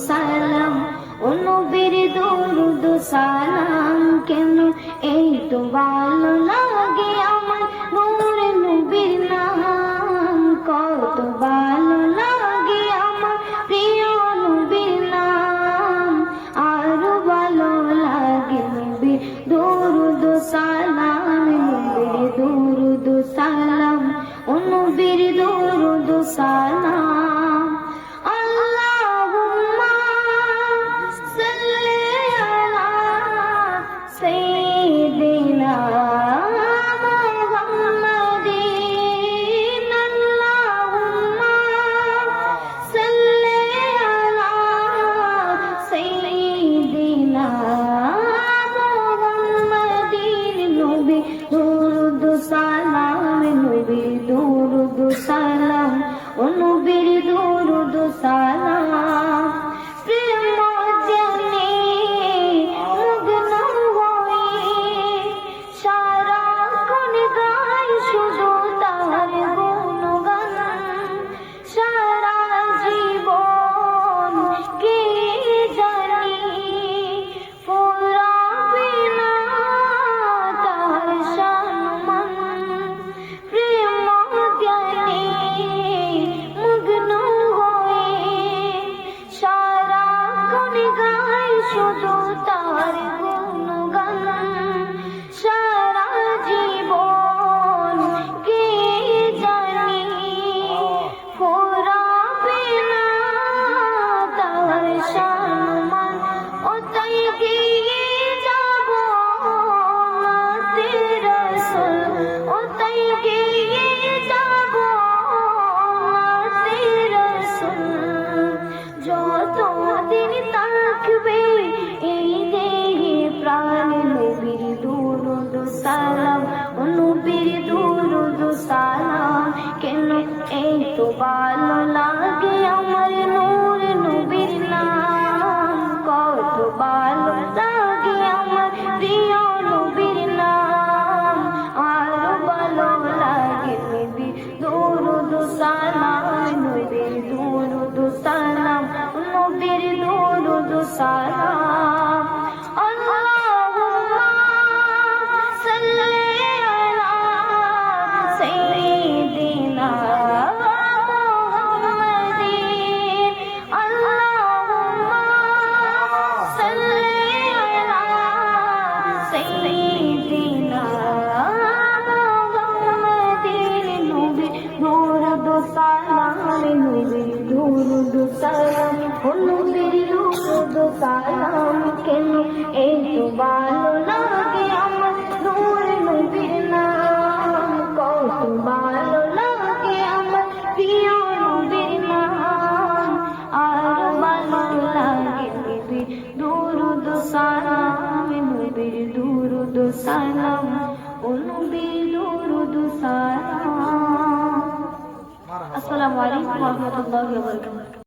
সালাম ও নবীর দুরুদ সালাম কেন এই তো ভালো লাগে আমার নূর নবীর নাম কত ভালো লাগে আমার প্রিয় নবীর নাম আরো ভালো লাগে নবীর দুরুদ সালাম নবীর দুরুদ সালাম ও নবীর দুরুদ সালাম আল্লাহুম্মা সাল্লি আলা সাইয়্যিদিনা মুহাম্মাদিন আল্লাহুম্মা সাল্লি আলা সাইয়্যিদিনা মুহাম্মাদিন নবী দুরুদ সালাম নবী দুরুদ সালাম ও নবীর দুরুদ সালাম প্রেম জানে মগ্ন হয়ে সারাক্ষণ গাই শুধু তার গুণগান সারা জীবন কে জানি ফুরাবে না তার সম্মান প্রেম জ্ঞানে মগ্ন হয়ে সারাক্ষণ গাই শুধু তার গুণগান সারা জীবন কে জানি ফুরাবে না তার সম্মান ও তাই গিয়ে যাব মাতে রাসূল ও তাই গিয়ে যাব মাতে রাসূল যতদিন থাকবে এই দেহে প্রাণ নবীর দুরুদ সালাম ও নবীর দুরুদ সালাম কেন এই তো ভালো লাগে আমার নূর নবীর নাম কত ভালো লাগে আমার প্রিয় নবীর নাম আরো ভালো লাগে নবীর দুরুদ সালাম নবীর দুরুদ সালাম নবীর দুরুদ সালাম আল্লাহুম্মা সাল্লি আলা সাইয়্যিদিনা মুহাম্মাদিন আল্লাহুম্মা সাল্লি আলা সাইয়্যিদিনা মুহাম্মাদিন নবী দুরুদ সালাম নবী দুরুদ সালাম ও নবীর দুরুদ সালাম কেন এই তো ভালো লাগে আমার নূর নবীর নাম কত ভালো লাগে আমার প্রিয় নবীর নাম আর ভালো লাগে নবীর দুরুদ সালাম নবীর দুরুদ সালাম ও নবীর দুরুদ সালাম আসসালামু আলাইকুম ওয়া রাহমাতুল্লাহি ওয়া বারাকাতুহু।